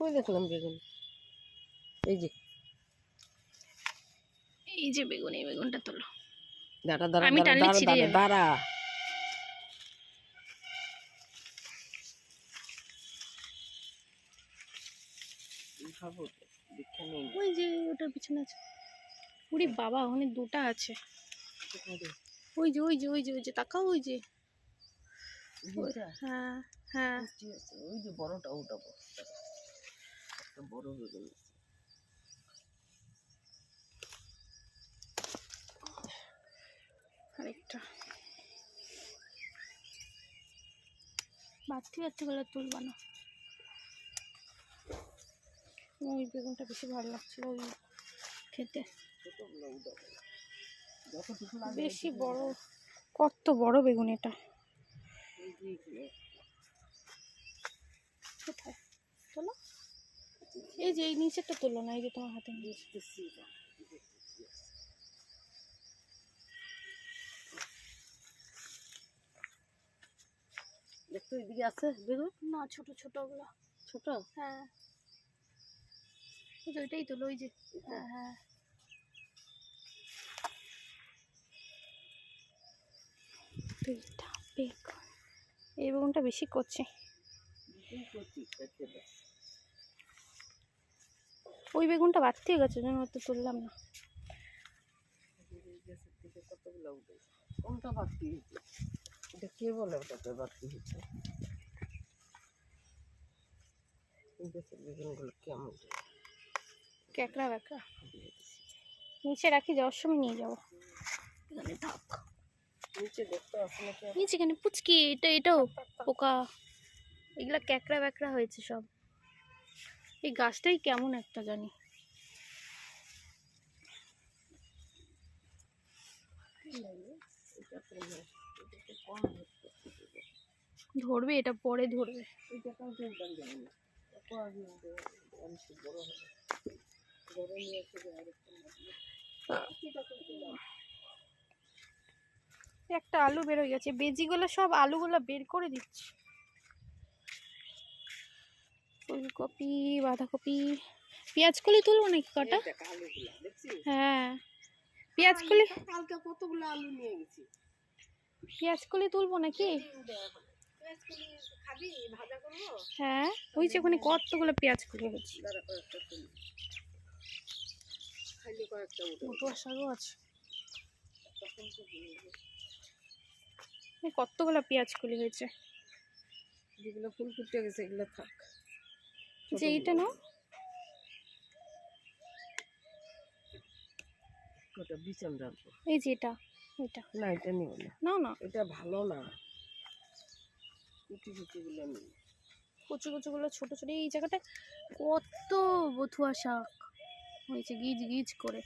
কই দেখলাম বেগুন? এই যে বেগুন, এই বেগুনটা তোলো। দাঁড়া দাঁড়া আমি টানলে ছিঁড়ে যাবে। দাঁড়া ওই যে ওটার পিছনে আছে। ওরে বাবা, ওখানে দুটা আছে। ওই যে ওই যে ওই যে ওই যে তাকাও, ওই যে। হ্যাঁ হ্যাঁ, ওই যে বড়টা, ওটা বড় বেগুন। আরেকটা বাড়তি গুলো তুলবা না। ওই বেগুনটা বেশি ভালো লাগছিল ওই খেতে, বেশি বড়। কত বড় বেগুন এটা! কোথায় তোলো? এই যে এই নিচেরটা তোলো না, এই যে তোমার হাতে নিচে। দেখতো এদিকে আছে বেগুন না, ছোট ছোট ওগুলো। ছোট? হ্যাঁ, ওই যে ওইটাই তোলো, ওই যে। হ্যাঁ হ্যাঁ, এই বেগুনটা বেশি করছে। ওই বেগুনটা বাড়তি হয়ে গেছে, জন্য তো তুললাম না। কোনটা বাড়তি হয়েছে? এটা কে বলে ওটাতে বাড়তি হয়েছে? বেগুনগুলো কেমন ক্যাকড়া ব্যাকড়া। নিচে রাখি, যাওয়ার সময় নিয়ে যাবো। এখানে থাক, নিচে দেখতে আসে নাকি? নিচে এখানে পুচকি, এটাও পোকা। এগুলা ক্যাকড়া ব্যাকড়া হয়েছে সব। এই গাছটাই কেমন একটা জানি। ধরবে, এটা পরে ধরবে। একটা আলু বের হয়ে গেছে, বেজিগুলো সব আলুগুলো বের করে দিচ্ছে। ফুলকপি, বাঁধাকপি, পেঁয়াজ কলি তুলবো নাকি কটা? হ্যাঁ, পেঁয়াজ কলি। কালকে কতগুলো আলু নিয়ে গেছি। পেঁয়াজ কলি তুলবো নাকি? হ্যাঁ, ওই যে ওখানে কতগুলো পেঁয়াজ কলি হয়েছে। বটুয়া শাকও আছে। কতগুলো পেঁয়াজ কলি হয়েছে। যেগুলো ফুল ফুটে গেছে এগুলো থাক। যে এইটা নাও, ওটা বিছান রাখবো। এই যে এটা, এটা না, এটা নিব না। নাও না, এটা ভালো না। কুচি কুচিগুলো নিই। কচু কচুগুলো ছোট ছোট। এই জায়গাটা কত বথুয়া শাক হয়েছে, গিজ গিজ করে।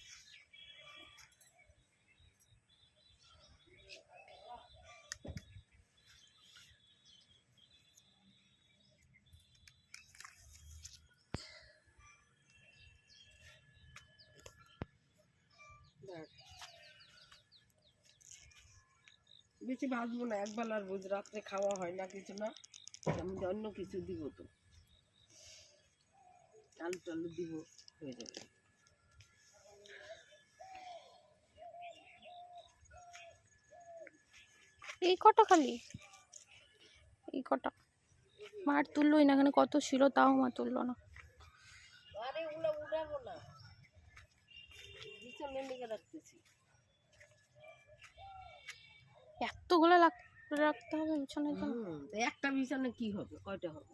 বেশি ভাজবো না, একবেলার বুঝ, রাত্রে খাওয়া হয় না কিছু না। আমি অন্য কিছু দিব, তো আলু টালু দিব, হয়ে যাবে। এই কটা খালি, এই কটা। মার তুললোই না, এখানে কত ছিল তাও মা তুললো না। আরে ওগুলো উঠাবো না, বিছানের দিকে রাখতেছি। এতগুলো রাখতে হবে বিছানের জন্য? একটা বিছানে কি হবে, কয়টা হবে?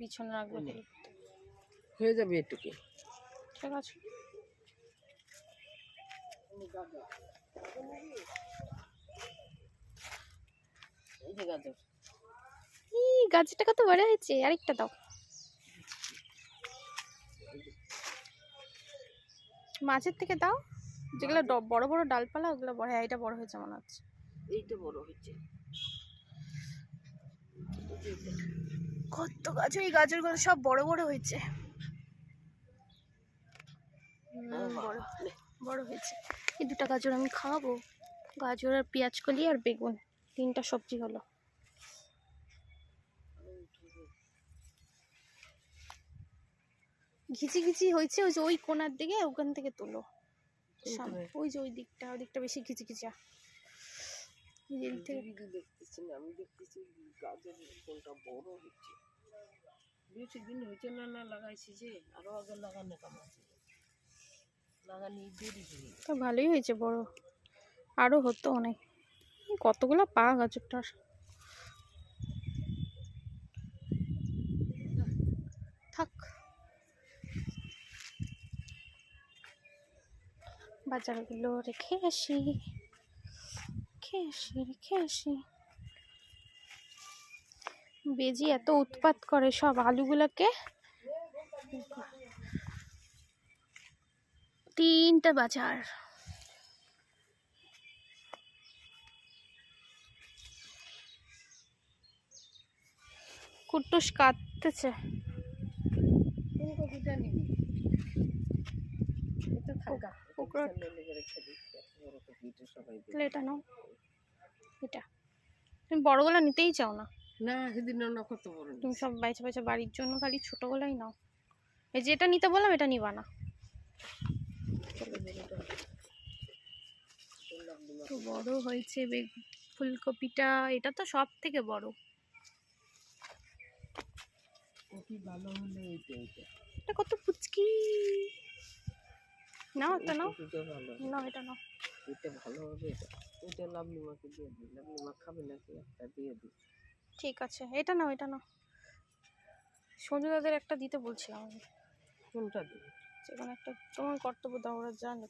বিছানে রাখবে, হয়ে যাবে এটুকু। ঠিক আছে। এই যে গাজর, গাছটা কত বড় হয়েছে, আরেকটা দাও। মাঝের থেকে দাও, যেগুলো বড় বড় ডালপালা ওগুলো বড়। হ্যাঁ, এটা বড় হয়েছে মনে হচ্ছে। এইটা বড় হচ্ছে। কত গাজর, এই গাজরগুলো সব বড় বড় হয়েছে। বড় বড় হয়েছে। এই দুটা গাজর আমি খাওয়াবো। গাজর আর পেঁয়াজ কলি আর বেগুন, 3টা সবজি হলো। ঘিচি ঘিচি হয়েছে, ওই যে ওই কোণার দিকে, ওখান থেকে তোলো। কোনখানে? ওই যে ওই দিকটা বেশি ঘিচি ঘিচা। টিভিতে দেখতেছি না, আমি দেখতেছি গাছের কোনটা বড় হচ্ছে। বেশি দিন হয়েছে না না লাগাইছি, যে আরো আগে লাগানো কেমন ছিল, লাগানি দেরি হয়ে গেছে। তো ভালোই হয়েছে বড়, আরো হতো অনেক। কতগুলো পা গাছটার। থাক, বাজারগুলো রেখে আসি। বেজি এত উৎপাত করে, সব আলুগুলোকে। 3টা বাজার। কুটুস কাটতেছে। কোন কপিটা নিবি? এটা থাকা কুকরট। রেখে দিচ্ছি, এত বড় কপিটা সবাই তাহলে এটা নাও, এটা। তুমি বড়গুলো নিতেই চাও না, না, সেদিন না কত বড় তুমি সব বাইচা বাইচা বাড়ির জন্য খালি ছোটগুলাই নাও। এই যে এটা নিতে বললাম, এটা নিবা না। তো বড় হয়েছে ফুলকপিটা, এটা তো সব থেকে বড়। কপি ভালো হলে এইটা এটা কত পুচকি। নাও এটা নাও, কপিটা ভালো, নাও এটা নাও। এটা ভালো হবে। এটা লাবলিমাকে দিয়ে দিই, লাবলিমা খাবে নাকি, একটা দিয়ে দিই। ঠিক আছে, এটা নাও, এটা নাও। সঞ্জু দাদের একটা দিতে বলছিলাম আমি। কোনটা দিবি? যেখানে একটা, তোমার কর্তব্য দাও, ওরা জানে।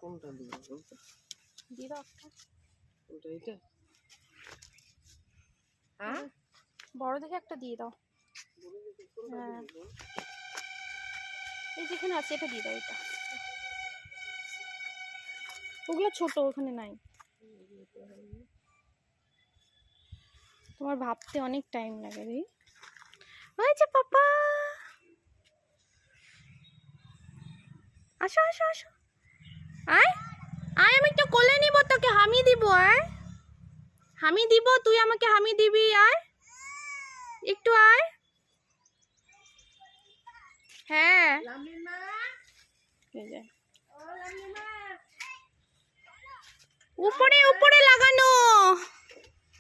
কোনটা দিবি বলতো? দিয়ে দাও একটা। কোনটা, এটা? হ্যাঁ, বড় দেখে একটা দিয়ে দাও। হ্যাঁ, এই যেখানে আছে এটা দিয়ে দাও, এটা। ওগুলো ছোট, ওখানে নাই। তোমার ভাবতে অনেক টাইম লাগে রে। ওই যে পাপা, আসো আসো আসো, আয় আয়, আমি একটু কোলে নিব, তোকে হামি দিব। আয়, হামি দিব, তুই আমাকে হামি দিবি। আয় একটু, আয়। হ্যাঁ, লাবলিমা, এই যে ও লাবলিমা, উপরে উপরে লাগানো।